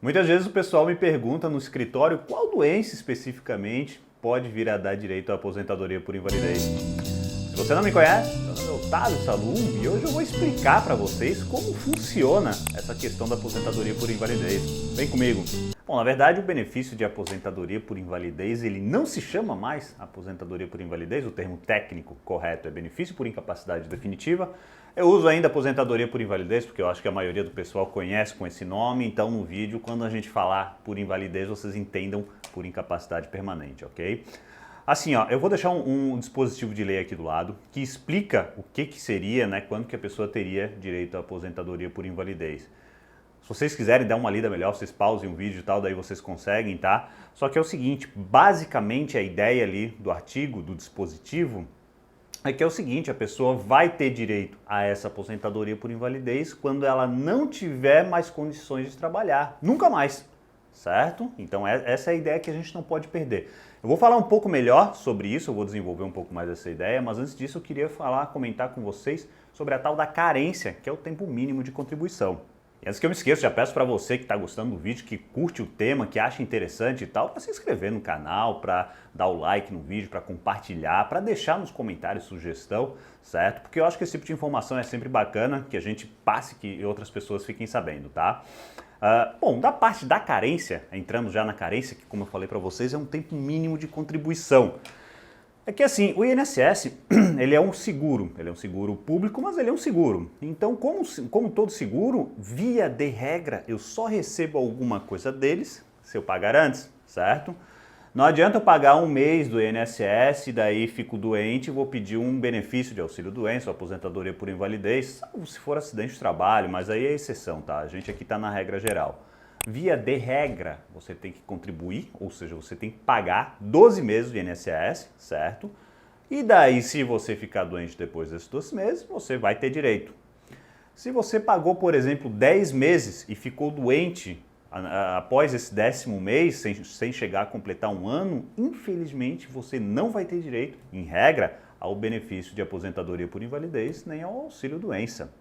Muitas vezes o pessoal me pergunta no escritório qual doença especificamente pode vir a dar direito à aposentadoria por invalidez. Se você não me conhece, meu nome é Otávio Salum e hoje eu vou explicar para vocês como funciona essa questão da aposentadoria por invalidez. Vem comigo! Bom, na verdade o benefício de aposentadoria por invalidez, ele não se chama mais aposentadoria por invalidez, o termo técnico correto é benefício por incapacidade definitiva. Eu uso ainda aposentadoria por invalidez porque eu acho que a maioria do pessoal conhece com esse nome, então no vídeo, quando a gente falar por invalidez, vocês entendam por incapacidade permanente, ok? Assim, ó, eu vou deixar um dispositivo de lei aqui do lado que explica o que seria, né, quando que a pessoa teria direito à aposentadoria por invalidez. Se vocês quiserem dar uma lida melhor, vocês pausem o vídeo e tal, daí vocês conseguem, tá? Só que é o seguinte, basicamente a ideia ali do artigo, do dispositivo, é que é o seguinte, a pessoa vai ter direito a essa aposentadoria por invalidez quando ela não tiver mais condições de trabalhar, nunca mais, certo? Então essa é a ideia que a gente não pode perder. Eu vou falar um pouco melhor sobre isso, eu vou desenvolver um pouco mais essa ideia, mas antes disso eu queria comentar com vocês sobre a tal da carência, que é o tempo mínimo de contribuição. E antes que eu me esqueça, já peço para você que está gostando do vídeo, que curte o tema, que acha interessante e tal, para se inscrever no canal, para dar o like no vídeo, para compartilhar, para deixar nos comentários sugestão, certo? Porque eu acho que esse tipo de informação é sempre bacana, que a gente passe, que outras pessoas fiquem sabendo, tá? Bom, da parte da carência, entrando já na carência, que como eu falei para vocês, é um tempo mínimo de contribuição. É que assim, o INSS, ele é um seguro público, mas ele é um seguro. Então, como todo seguro, via de regra, eu só recebo alguma coisa deles se eu pagar antes, certo? Não adianta eu pagar um mês do INSS, daí fico doente e vou pedir um benefício de auxílio-doença ou aposentadoria por invalidez, salvo se for acidente de trabalho, mas aí é exceção, tá? A gente aqui está na regra geral. Via de regra, você tem que contribuir, ou seja, você tem que pagar 12 meses de INSS, certo? E daí, se você ficar doente depois desses 12 meses, você vai ter direito. Se você pagou, por exemplo, 10 meses e ficou doente após esse 10º mês, sem chegar a completar um ano, infelizmente você não vai ter direito, em regra, ao benefício de aposentadoria por invalidez, nem ao auxílio-doença.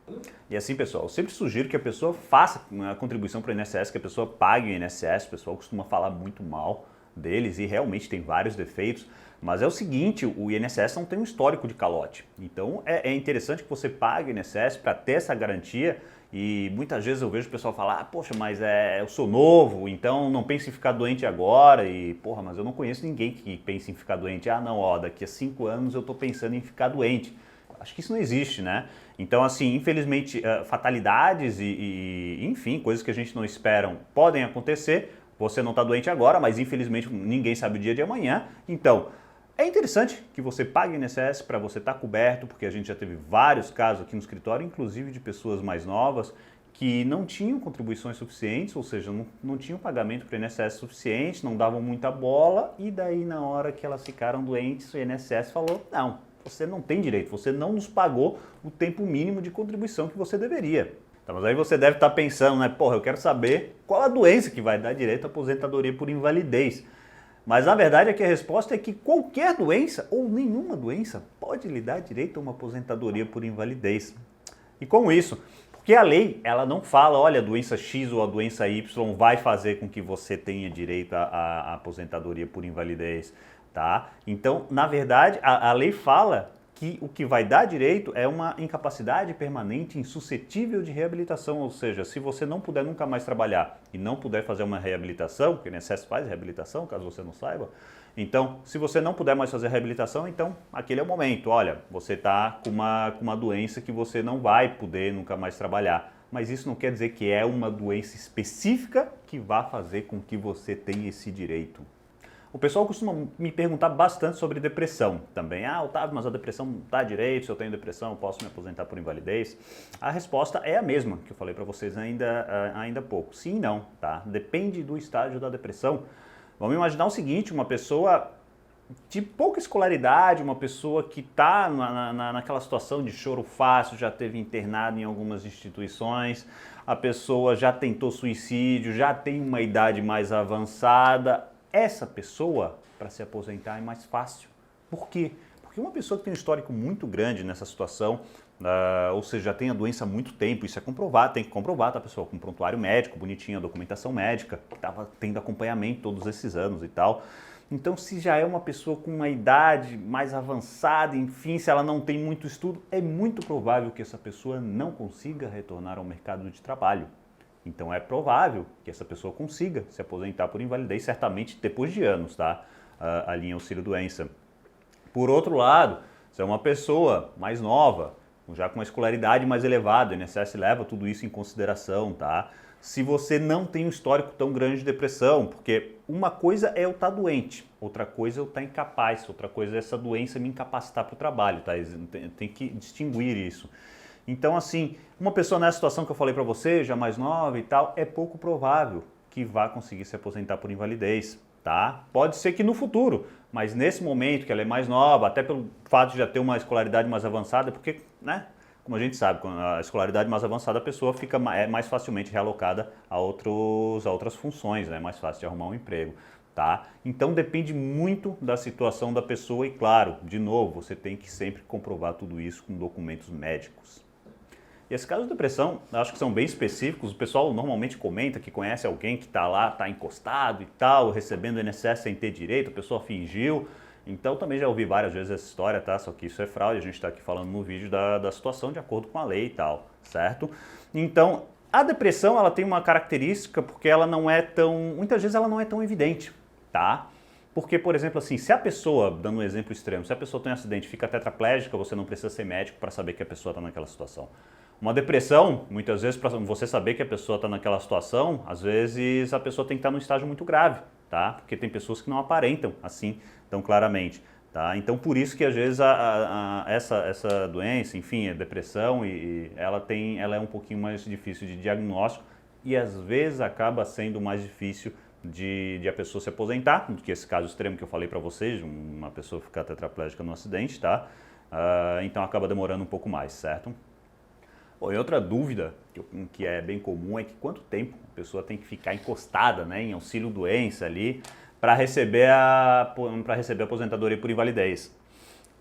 E assim, pessoal, eu sempre sugiro que a pessoa faça a contribuição para o INSS, que a pessoa pague o INSS, o pessoal costuma falar muito mal deles e realmente tem vários defeitos, mas é o seguinte, o INSS não tem um histórico de calote, então é interessante que você pague o INSS para ter essa garantia. E muitas vezes eu vejo o pessoal falar, poxa, mas eu sou novo, então não pense em ficar doente agora. E, porra, mas eu não conheço ninguém que pense em ficar doente. Ah, não, ó, daqui a 5 anos eu tô pensando em ficar doente. Acho que isso não existe, né? Então, assim, infelizmente, fatalidades enfim, coisas que a gente não espera podem acontecer. Você não tá doente agora, mas infelizmente ninguém sabe o dia de amanhã. Então, é interessante que você pague o INSS para você estar coberto, porque a gente já teve vários casos aqui no escritório, inclusive de pessoas mais novas, que não tinham contribuições suficientes, ou seja, não tinham pagamento para o INSS suficiente, não davam muita bola, e daí na hora que elas ficaram doentes, o INSS falou, não, você não tem direito, você não nos pagou o tempo mínimo de contribuição que você deveria. Então, mas aí você deve estar pensando, né, porra, eu quero saber qual a doença que vai dar direito à aposentadoria por invalidez. Mas a verdade é que a resposta é que qualquer doença ou nenhuma doença pode lhe dar direito a uma aposentadoria por invalidez. E como isso? Porque a lei, ela não fala, olha, a doença X ou a doença Y vai fazer com que você tenha direito à aposentadoria por invalidez, tá? Então, na verdade, a lei fala que o que vai dar direito é uma incapacidade permanente insuscetível de reabilitação, ou seja, se você não puder nunca mais trabalhar e não puder fazer uma reabilitação, porque o INSS faz reabilitação, caso você não saiba, então, se você não puder mais fazer a reabilitação, então aquele é o momento, olha, você está com uma doença que você não vai poder nunca mais trabalhar, mas isso não quer dizer que é uma doença específica que vá fazer com que você tenha esse direito. O pessoal costuma me perguntar bastante sobre depressão também. Ah, Otávio, mas a depressão não dá direito, se eu tenho depressão eu posso me aposentar por invalidez? A resposta é a mesma que eu falei para vocês ainda há pouco. Sim e não, tá? Depende do estágio da depressão. Vamos imaginar o seguinte, uma pessoa de pouca escolaridade, uma pessoa que está naquela situação de choro fácil, já teve internado em algumas instituições, a pessoa já tentou suicídio, já tem uma idade mais avançada. Essa pessoa, para se aposentar, é mais fácil. Por quê? Porque uma pessoa que tem um histórico muito grande nessa situação, ou seja, já tem a doença há muito tempo, isso é comprovado, tem que comprovar, tá, pessoal? Com prontuário médico, bonitinho, a documentação médica, que estava tendo acompanhamento todos esses anos e tal. Então, se já é uma pessoa com uma idade mais avançada, enfim, se ela não tem muito estudo, é muito provável que essa pessoa não consiga retornar ao mercado de trabalho. Então, é provável que essa pessoa consiga se aposentar por invalidez, certamente depois de anos, tá? Ali em auxílio-doença. Por outro lado, se é uma pessoa mais nova, já com uma escolaridade mais elevada, o INSS leva tudo isso em consideração, tá? Se você não tem um histórico tão grande de depressão, porque uma coisa é eu estar doente, outra coisa é eu estar incapaz, outra coisa é essa doença me incapacitar para o trabalho, tá? Tem que distinguir isso. Então, assim, uma pessoa nessa situação que eu falei para você, já mais nova e tal, é pouco provável que vá conseguir se aposentar por invalidez, tá? Pode ser que no futuro, mas nesse momento que ela é mais nova, até pelo fato de já ter uma escolaridade mais avançada, porque, né? Como a gente sabe, com a escolaridade mais avançada, a pessoa fica mais facilmente realocada a outras funções, né? É mais fácil de arrumar um emprego, tá? Então depende muito da situação da pessoa e, claro, de novo, você tem que sempre comprovar tudo isso com documentos médicos. E esses casos de depressão, acho que são bem específicos. O pessoal normalmente comenta que conhece alguém que está lá, está encostado e tal, recebendo o INSS sem ter direito, a pessoa fingiu. Então também já ouvi várias vezes essa história, tá? Só que isso é fraude, a gente está aqui falando no vídeo da situação de acordo com a lei e tal, certo? Então, a depressão, ela tem uma característica porque ela não é tão, muitas vezes ela não é tão evidente, tá? Porque, por exemplo, assim, se a pessoa, dando um exemplo extremo, se a pessoa tem um acidente e fica tetraplégica, você não precisa ser médico para saber que a pessoa está naquela situação. Uma depressão, muitas vezes, para você saber que a pessoa está naquela situação, às vezes a pessoa tem que estar num estágio muito grave, tá? Porque tem pessoas que não aparentam assim tão claramente, tá? Então, por isso que às vezes essa doença, enfim, a depressão, ela é um pouquinho mais difícil de diagnóstico e às vezes acaba sendo mais difícil de a pessoa se aposentar, do que esse caso extremo que eu falei para vocês, uma pessoa ficar tetraplégica no acidente, tá? Então acaba demorando um pouco mais, certo? Bom, e outra dúvida que é bem comum é que quanto tempo a pessoa tem que ficar encostada, né, em auxílio-doença ali para receber a aposentadoria por invalidez.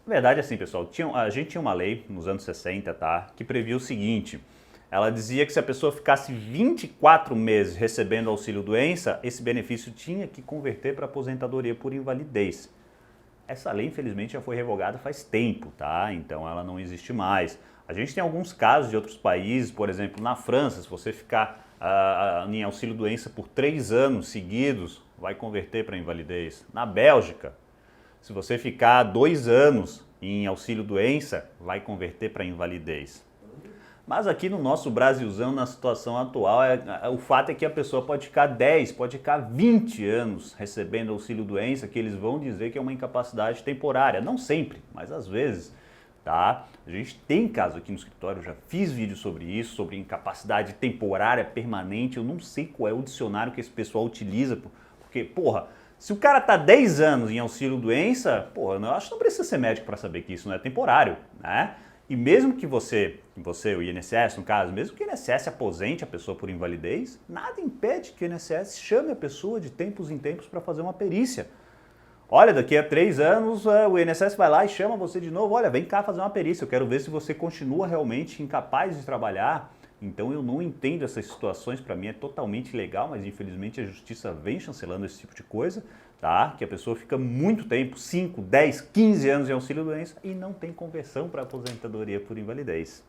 Na verdade, assim, pessoal, a gente tinha uma lei nos anos 60, tá, que previa o seguinte: ela dizia que se a pessoa ficasse 24 meses recebendo auxílio-doença, esse benefício tinha que converter para aposentadoria por invalidez. Essa lei, infelizmente, já foi revogada faz tempo, tá? Então ela não existe mais. A gente tem alguns casos de outros países, por exemplo, na França, se você ficar em auxílio-doença por 3 anos seguidos, vai converter para invalidez. Na Bélgica, se você ficar 2 anos em auxílio-doença, vai converter para invalidez. Mas aqui no nosso Brasilzão, na situação atual, o fato é que a pessoa pode ficar 10, pode ficar 20 anos recebendo auxílio-doença, que eles vão dizer que é uma incapacidade temporária. Não sempre, mas às vezes. Tá? A gente tem caso aqui no escritório, eu já fiz vídeo sobre isso, sobre incapacidade temporária permanente. Eu não sei qual é o dicionário que esse pessoal utiliza, porque, porra, se o cara tá 10 anos em auxílio-doença, porra, eu acho que não precisa ser médico para saber que isso não é temporário, né? E mesmo que você, o INSS, no caso, mesmo que o INSS aposente a pessoa por invalidez, nada impede que o INSS chame a pessoa de tempos em tempos para fazer uma perícia. Olha, daqui a 3 anos o INSS vai lá e chama você de novo, olha, vem cá fazer uma perícia, eu quero ver se você continua realmente incapaz de trabalhar. Então eu não entendo essas situações, para mim é totalmente legal, mas infelizmente a justiça vem chancelando esse tipo de coisa, tá? Que a pessoa fica muito tempo, 5, 10, 15 anos em auxílio-doença e não tem conversão para aposentadoria por invalidez.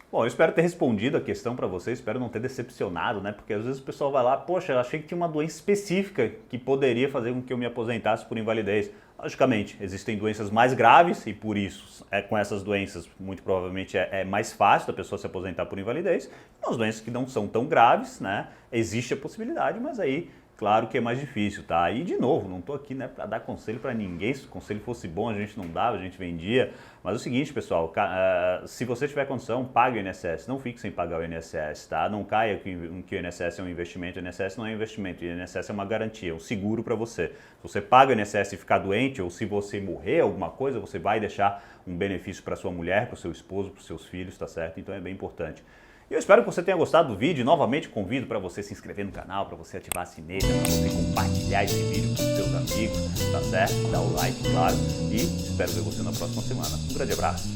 Bom, eu espero ter respondido a questão para vocês, espero não ter decepcionado, né? Porque às vezes o pessoal vai lá, poxa, eu achei que tinha uma doença específica que poderia fazer com que eu me aposentasse por invalidez. Logicamente, existem doenças mais graves e por isso, com essas doenças, muito provavelmente é mais fácil da pessoa se aposentar por invalidez. E umas doenças que não são tão graves, né? Existe a possibilidade, mas aí, claro que é mais difícil, tá? E de novo, não estou aqui, né, para dar conselho para ninguém. Se o conselho fosse bom, a gente não dava, a gente vendia. Mas é o seguinte, pessoal, se você tiver condição, pague o INSS. Não fique sem pagar o INSS, tá? Não caia que o INSS é um investimento. O INSS não é um investimento, o INSS é uma garantia, é um seguro para você. Se você paga o INSS e ficar doente, ou se você morrer alguma coisa, você vai deixar um benefício para sua mulher, para o seu esposo, para os seus filhos, tá certo? Então é bem importante. Eu espero que você tenha gostado do vídeo. Novamente convido para você se inscrever no canal, para você ativar a sineta, para você compartilhar esse vídeo com os seus amigos, tá certo? Dá o like, claro, e espero ver você na próxima semana. Um grande abraço.